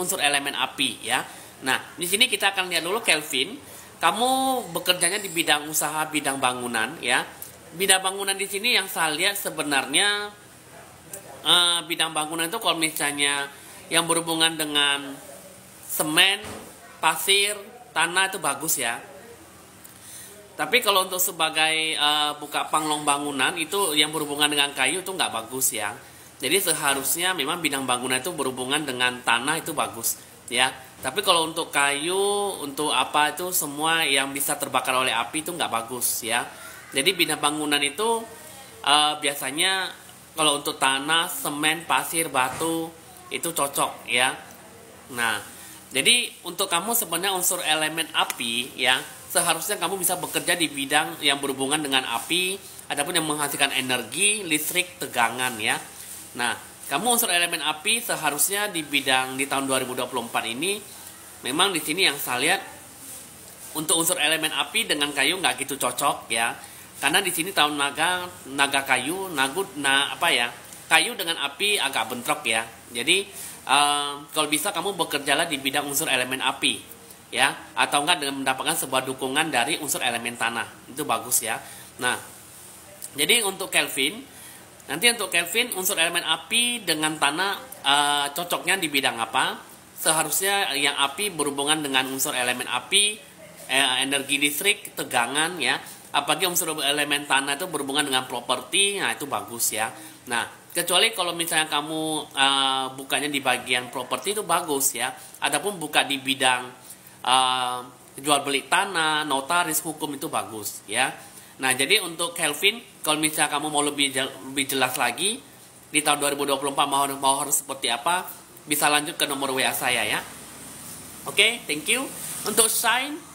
unsur elemen api ya. Nah, di sini kita akan lihat dulu Kelvin. Kamu bekerjanya di bidang usaha, bidang bangunan ya. Bidang bangunan di sini yang saya lihat sebenarnya bidang bangunan itu kalau misalnya yang berhubungan dengan semen, pasir, tanah itu bagus ya. Tapi kalau untuk sebagai buka panglong bangunan itu yang berhubungan dengan kayu itu nggak bagus ya. Jadi seharusnya memang bidang bangunan itu berhubungan dengan tanah itu bagus ya. Tapi kalau untuk kayu, untuk apa itu semua yang bisa terbakar oleh api itu nggak bagus ya. Jadi bidang bangunan itu biasanya kalau untuk tanah, semen, pasir, batu itu cocok ya. Nah, jadi untuk kamu sebenarnya unsur elemen api ya, seharusnya kamu bisa bekerja di bidang yang berhubungan dengan api, adapun yang menghasilkan energi, listrik, tegangan ya. Nah, kamu unsur elemen api seharusnya di bidang di tahun 2024 ini memang di sini yang saya lihat untuk unsur elemen api dengan kayu nggak gitu cocok ya. Karena di sini tahun naga kayu, kayu dengan api agak bentrok ya. Jadi kalau bisa kamu bekerjalah di bidang unsur elemen api ya, atau enggak dengan mendapatkan sebuah dukungan dari unsur elemen tanah. Itu bagus ya. Nah, jadi untuk Kelvin unsur elemen api dengan tanah cocoknya di bidang apa? Seharusnya yang api berhubungan dengan unsur elemen api, energi listrik, tegangan ya. Apalagi unsur elemen tanah itu berhubungan dengan properti, nah itu bagus ya. Nah, kecuali kalau misalnya kamu bukanya di bagian properti itu bagus ya. Adapun buka di bidang jual beli tanah, notaris, hukum itu bagus ya. Nah, jadi untuk Kelvin, kalau misalnya kamu mau lebih jelas lagi di tahun 2024 mau harus seperti apa, bisa lanjut ke nomor WA saya ya. Oke, thank you. Untuk Shine,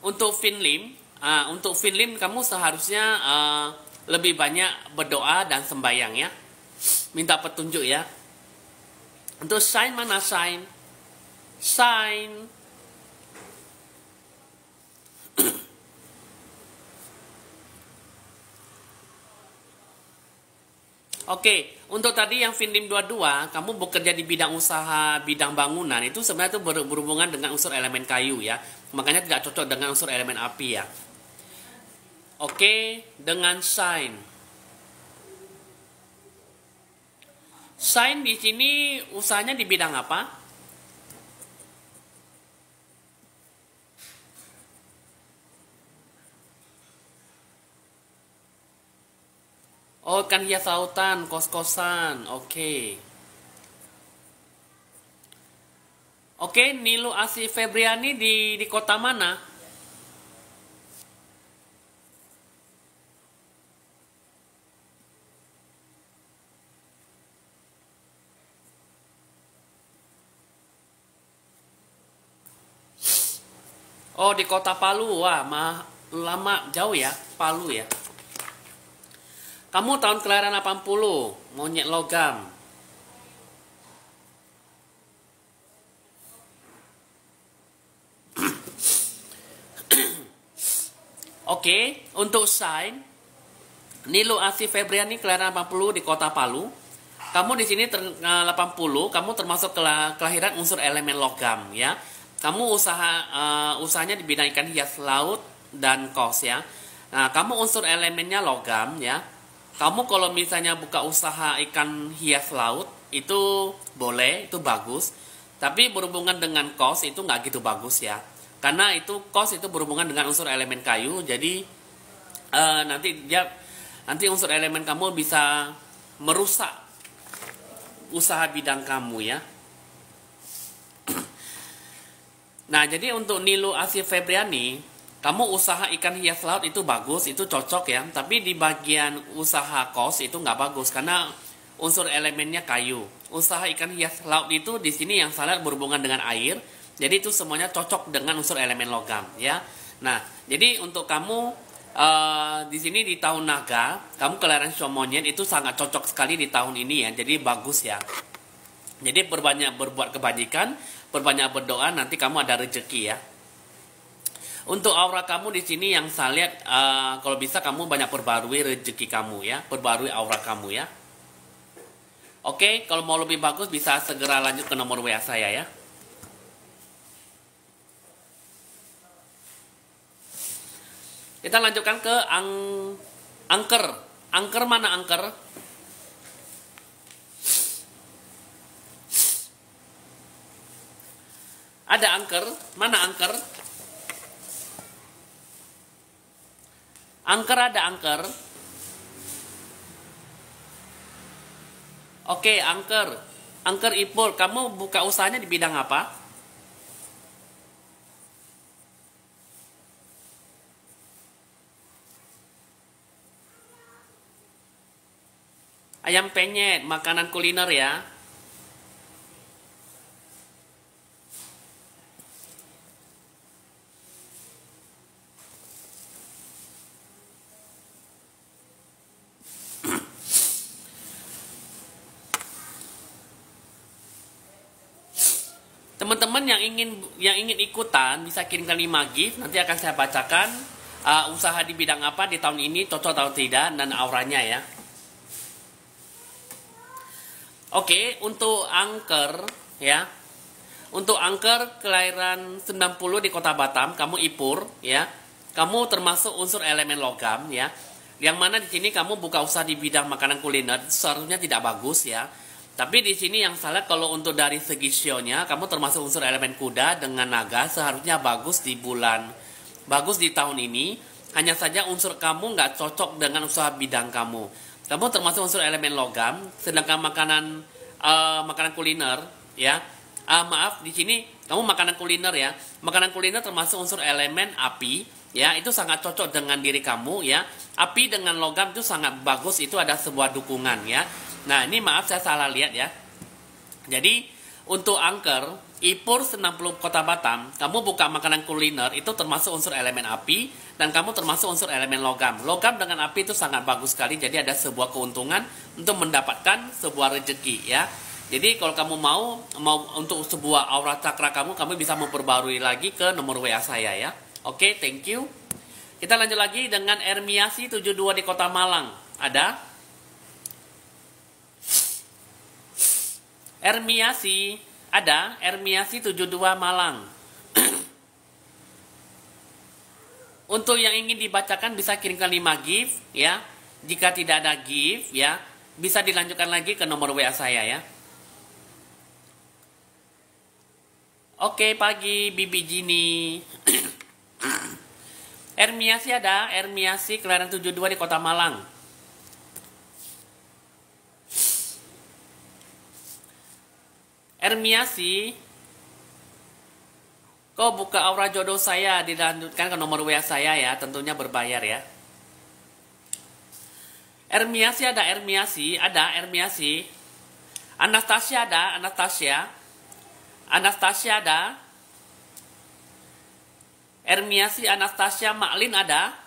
untuk Finlim kamu seharusnya lebih banyak berdoa dan sembahyang ya. Minta petunjuk ya. Untuk Shine mana Shine? Shine. Oke, untuk tadi yang Finlim 22, kamu bekerja di bidang usaha, bidang bangunan, itu sebenarnya itu berhubungan dengan unsur elemen kayu ya. Makanya tidak cocok dengan unsur elemen api ya. Oke, dengan Shine. Shine di sini usahanya di bidang apa? Oh, kan hias lautan, kos-kosan. Oke. Oke, Nilu Asih Febriani di kota mana? Oh, di kota Palu. Wah, lama jauh ya, Palu ya. Kamu tahun kelahiran 80, monyet logam. Oke, untuk Shine, Nilu Asih Febriani kelahiran 80 di kota Palu. Kamu di sini 80, kamu termasuk kelahiran unsur elemen logam ya. Kamu usahanya di bidang ikan hias laut dan kos ya. Nah, kamu unsur elemennya logam ya. Kamu kalau misalnya buka usaha ikan hias laut itu boleh, itu bagus. Tapi berhubungan dengan kos itu nggak gitu bagus ya. Karena itu kos itu berhubungan dengan unsur elemen kayu. Jadi nanti unsur elemen kamu bisa merusak usaha bidang kamu ya. Nah, jadi untuk Nilu Asih Febriani, kamu usaha ikan hias laut itu bagus, itu cocok ya. Tapi di bagian usaha kos itu nggak bagus karena unsur elemennya kayu. Usaha ikan hias laut itu di sini yang salah berhubungan dengan air. Jadi itu semuanya cocok dengan unsur elemen logam ya. Nah, jadi untuk kamu di sini di tahun naga, kamu kelahiran Shio monyet itu sangat cocok sekali di tahun ini ya. Jadi bagus ya. Jadi berbanyak berbuat kebajikan, berbanyak berdoa, nanti kamu ada rezeki ya. Untuk aura kamu di sini yang saya lihat, kalau bisa kamu banyak perbarui rezeki kamu ya, perbarui aura kamu ya. Oke, kalau mau lebih bagus bisa segera lanjut ke nomor WA saya ya. Kita lanjutkan ke angker. Angker mana angker? Ada angker, mana angker? Angker ada angker. Oke, angker. Angker Ipul, kamu buka usahanya di bidang apa? Ayam penyet, makanan kuliner ya. Teman-teman yang ingin ikutan bisa kirimkan 5 gift, nanti akan saya bacakan usaha di bidang apa di tahun ini, cocok atau tidak, dan auranya ya. Oke, untuk angker ya. Untuk angker kelahiran 90 di Kota Batam, kamu Ipur ya. Kamu termasuk unsur elemen logam ya. Yang mana di sini kamu buka usaha di bidang makanan kuliner seharusnya tidak bagus ya. Tapi di sini yang salah kalau untuk dari segi sionya, kamu termasuk unsur elemen kuda dengan naga, seharusnya bagus di tahun ini. Hanya saja unsur kamu nggak cocok dengan usaha bidang kamu. Kamu termasuk unsur elemen logam, sedangkan makanan kuliner ya. Maaf, di sini kamu makanan kuliner ya. Makanan kuliner termasuk unsur elemen api ya. Itu sangat cocok dengan diri kamu ya. Api dengan logam itu sangat bagus, itu ada sebuah dukungan ya. Nah, ini maaf saya salah lihat ya. Jadi, untuk angker, Ipur 90 Kota Batam, kamu buka makanan kuliner, itu termasuk unsur elemen api, dan kamu termasuk unsur elemen logam. Logam dengan api itu sangat bagus sekali, jadi ada sebuah keuntungan untuk mendapatkan sebuah rezeki ya. Jadi, kalau kamu mau untuk sebuah aura cakra kamu bisa memperbarui lagi ke nomor WA saya ya. Oke, thank you. Kita lanjut lagi dengan Ermiasi 72 di Kota Malang. Ada? Ermiasi, ada Ermiasi 72 Malang. Untuk yang ingin dibacakan bisa kirimkan 5 gift ya. Jika tidak ada gift ya, bisa dilanjutkan lagi ke nomor WA saya ya. Oke, pagi Bibi Jini. Ermiasi ada, Ermiasi kelahiran 72 di Kota Malang. Ermiasi, kau buka aura jodoh saya, dilanjutkan ke nomor WA saya ya, tentunya berbayar ya. Ermiasi ada, Ermiasi, ada Ermiasi. Anastasia ada, Anastasia. Anastasia ada. Ermiasi, Anastasia, Maklin ada.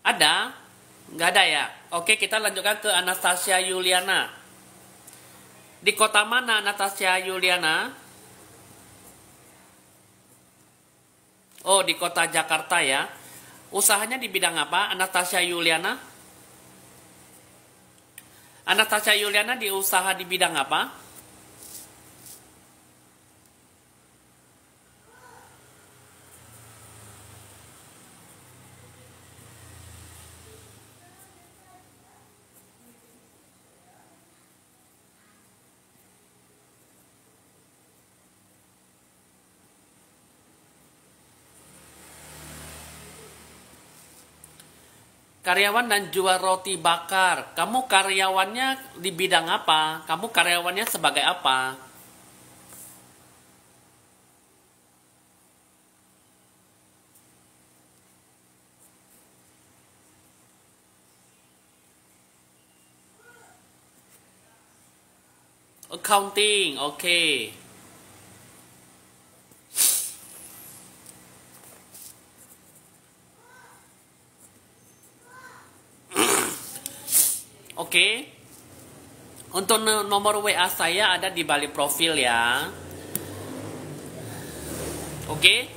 Ada? Nggak ada ya? Oke, kita lanjutkan ke Anastasia Yuliana. Di kota mana Anastasia Yuliana? Oh, di kota Jakarta ya. Usahanya di bidang apa, Anastasia Yuliana? Anastasia Yuliana di usaha di bidang apa? Karyawan dan jual roti bakar. Kamu karyawannya di bidang apa? Kamu karyawannya sebagai apa? Accounting, oke. Oke. Untuk nomor WA saya ada di balik profil ya. Oke.